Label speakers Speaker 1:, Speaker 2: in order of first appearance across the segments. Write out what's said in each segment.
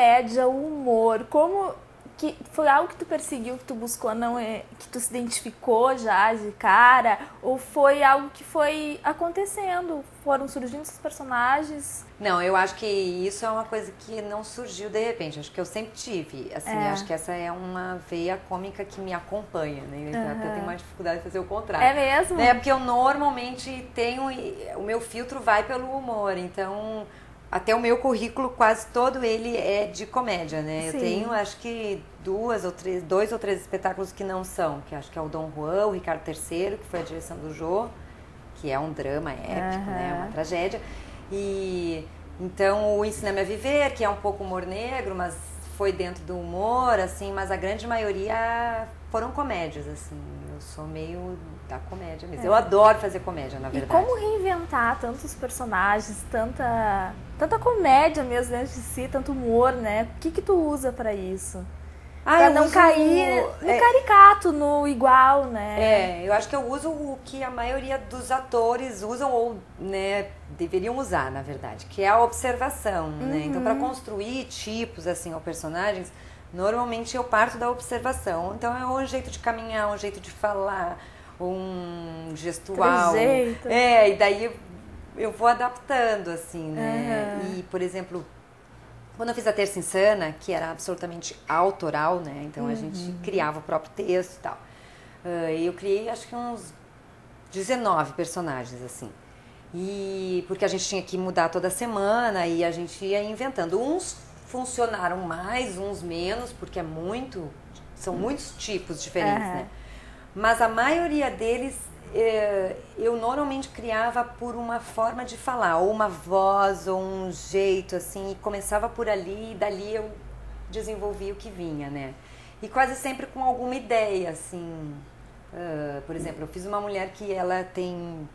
Speaker 1: comédia, o humor, como que foi algo que tu perseguiu, que tu buscou, não é que tu se identificou já de cara, ou foi algo que foi acontecendo, foram surgindo esses personagens?
Speaker 2: Não, eu acho que isso é uma coisa que não surgiu de repente, acho que eu sempre tive, assim, eu acho que essa é uma veia cômica que me acompanha, né, eu até tenho mais dificuldade de fazer o contrário.
Speaker 1: É mesmo?
Speaker 2: Né? Porque eu normalmente tenho, o meu filtro vai pelo humor, então até o meu currículo quase todo ele é de comédia, né?
Speaker 1: Sim.
Speaker 2: Eu tenho acho que dois ou três espetáculos que não são, que acho que é o Dom Juan, o Ricardo III, que foi a direção do Jô, que é um drama épico, né? Uma tragédia. E então o Ensina-me a Viver, que é um pouco humor negro, mas foi dentro do humor, assim, mas a grande maioria foram comédias, assim. Eu sou meio da comédia mesmo. Eu adoro fazer comédia, na verdade.
Speaker 1: E como reinventar tantos personagens, tanta comédia mesmo dentro de si, tanto humor, né? O que tu usa pra isso? Pra não cair no caricato, no igual, né?
Speaker 2: Eu acho que eu uso o que a maioria dos atores usam ou, né, deveriam usar, na verdade, que é a observação, né? Então, para construir tipos, assim, ou personagens, normalmente eu parto da observação. Então, é um jeito de caminhar, um jeito de falar, um gestual. E daí eu vou adaptando, assim, né? E, por exemplo, quando eu fiz a Terça Insana, que era absolutamente autoral, né? Então a gente criava o próprio texto e tal. Eu criei acho que uns 19 personagens, assim. E porque a gente tinha que mudar toda semana e a gente ia inventando. Uns funcionaram mais, uns menos, porque são muitos tipos diferentes, né? Mas a maioria deles eu normalmente criava por uma forma de falar, ou uma voz, ou um jeito, assim, e começava por ali, e dali eu desenvolvia o que vinha, né? E quase sempre com alguma ideia, assim. Por exemplo, eu fiz uma mulher que ela tem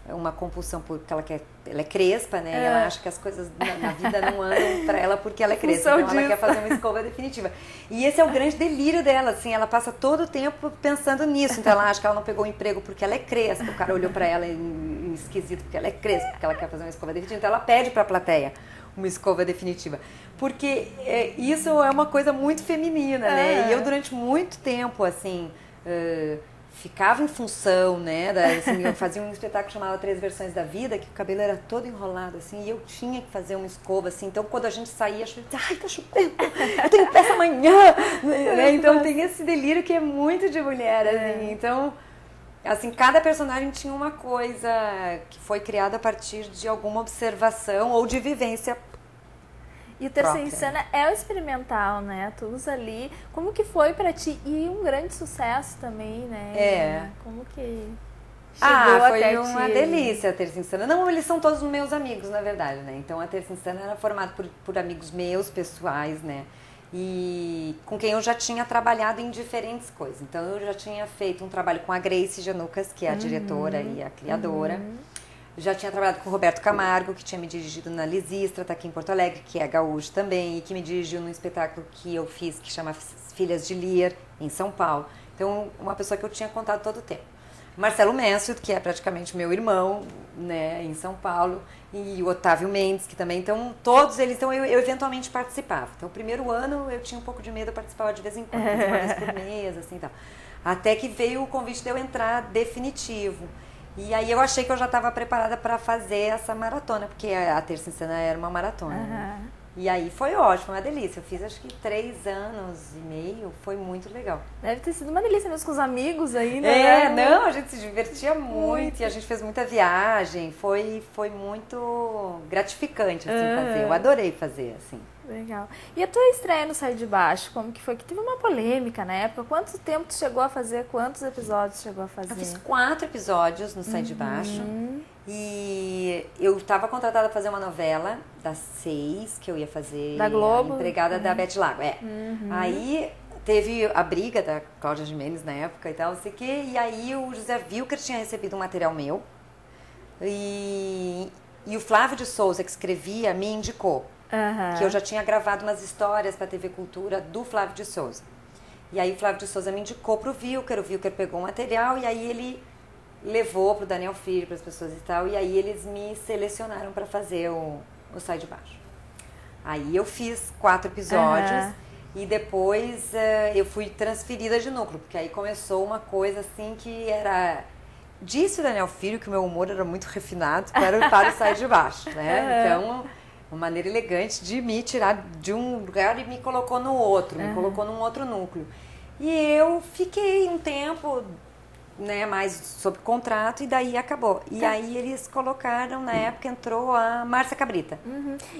Speaker 2: uma compulsão porque ela é crespa, né? E ela acha que as coisas na vida não andam pra ela porque ela é crespa. Então ela quer fazer uma escova definitiva. E esse é o grande delírio dela, assim. Ela passa todo o tempo pensando nisso. Então ela acha que ela não pegou um emprego porque ela é crespa. O cara olhou pra ela esquisito porque ela é crespa, porque ela quer fazer uma escova definitiva. Então ela pede pra plateia uma escova definitiva. Porque isso é uma coisa muito feminina, né? E eu durante muito tempo, assim... ficava em função, né, assim, eu fazia um espetáculo chamado Três Versões da Vida, que o cabelo era todo enrolado, assim, e eu tinha que fazer uma escova, assim, então quando a gente saía, eu falei, ai, tá chovendo, eu tenho peça amanhã, né? Então tem esse delírio que é muito de mulher, assim, então, assim, cada personagem tinha uma coisa que foi criada a partir de alguma observação ou de vivência.
Speaker 1: E o Terça Insana é o experimental, né? Tu usa ali. Como que foi pra ti? E um grande sucesso também, né? Como que chegou
Speaker 2: foi
Speaker 1: até
Speaker 2: uma
Speaker 1: ti?
Speaker 2: delícia a Terça Insana. Não, eles são todos meus amigos, na verdade, né? Então a Terça Insana era formada por amigos meus, pessoais, né? E com quem eu já tinha trabalhado em diferentes coisas. Então eu já tinha feito um trabalho com a Grace Janucas, que é a diretora e a criadora. Já tinha trabalhado com o Roberto Camargo, que tinha me dirigido na Lisistra, tá aqui em Porto Alegre, que é gaúcho também, e que me dirigiu num espetáculo que eu fiz, que chama Filhas de Lear, em São Paulo. Então, uma pessoa que eu tinha contado todo o tempo. Marcelo Mansfield, que é praticamente meu irmão, né, em São Paulo, e o Otávio Mendes, que também, então, todos eles, então, eu eventualmente participava. Então, o primeiro ano eu tinha um pouco de medo, eu participava de vez em quando, uma vez por mês, assim, tal. Até que veio o convite de eu entrar definitivo. E aí eu achei que eu já estava preparada para fazer essa maratona, porque a Terça Insana era uma maratona. Né? E aí foi ótimo, uma delícia. Eu fiz acho que 3 anos e meio, foi muito legal.
Speaker 1: Deve ter sido uma delícia mesmo com os amigos aí, né?
Speaker 2: Não, a gente se divertia muito e a gente fez muita viagem. Foi muito gratificante, assim, fazer. Eu adorei fazer, assim.
Speaker 1: Legal. E a tua estreia no Sai de Baixo, como que foi? Que teve uma polêmica na época. Quanto tempo tu chegou a fazer? Quantos episódios chegou a fazer?
Speaker 2: Eu fiz 4 episódios no Sai de Baixo. E eu estava contratada para fazer uma novela das 6, que eu ia fazer.
Speaker 1: Da Globo?
Speaker 2: A empregada da Beth Lago, Aí teve a briga da Cláudia Gimenez na época e tal, não sei o quê. E aí o José Wilker tinha recebido um material meu. E o Flávio de Souza, que escrevia, me indicou. Que eu já tinha gravado umas histórias para a TV Cultura do Flávio de Souza. E aí o Flávio de Souza me indicou para o Wilker pegou o material e aí ele levou para o Daniel Filho, para as pessoas e tal, e aí eles me selecionaram para fazer o Sai de Baixo. Aí eu fiz 4 episódios e depois eu fui transferida de núcleo, porque aí começou uma coisa assim que era... Disse o Daniel Filho que o meu humor era muito refinado para o Sai de Baixo, né? Então, uma maneira elegante de me tirar de um lugar e me colocou no outro, me colocou num outro núcleo. E eu fiquei um tempo, né, mais sob contrato, e daí acabou. E aí eles colocaram, na época entrou a Márcia Cabrita.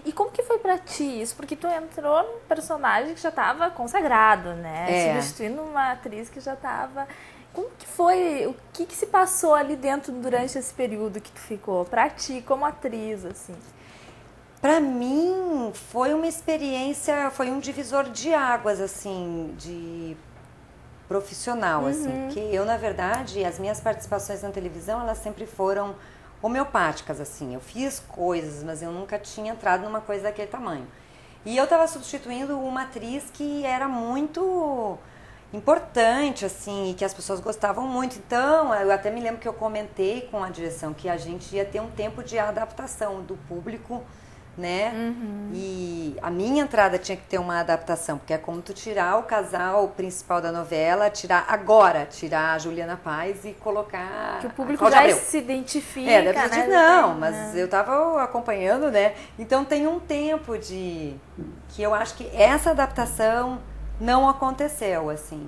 Speaker 1: E como que foi pra ti isso? Porque tu entrou num personagem que já estava consagrado, né? Substituindo uma atriz que já estava... Como que foi? O que se passou ali dentro durante esse período que tu ficou? Pra ti, como atriz, assim?
Speaker 2: Pra mim, foi uma experiência, foi um divisor de águas, assim, de profissional, assim. Porque eu, na verdade, as minhas participações na televisão, elas sempre foram homeopáticas, assim. Eu fiz coisas, mas eu nunca tinha entrado numa coisa daquele tamanho. E eu tava substituindo uma atriz que era muito... importante, assim, e que as pessoas gostavam muito. Então, eu até me lembro que eu comentei com a direção que a gente ia ter um tempo de adaptação do público, né? E a minha entrada tinha que ter uma adaptação, porque é como tu tirar o casal principal da novela, tirar a Juliana Paz e colocar
Speaker 1: que o público já se identifica,
Speaker 2: deve dizer, não, mas eu tava acompanhando, né? Então tem um tempo que eu acho que essa adaptação não aconteceu, assim.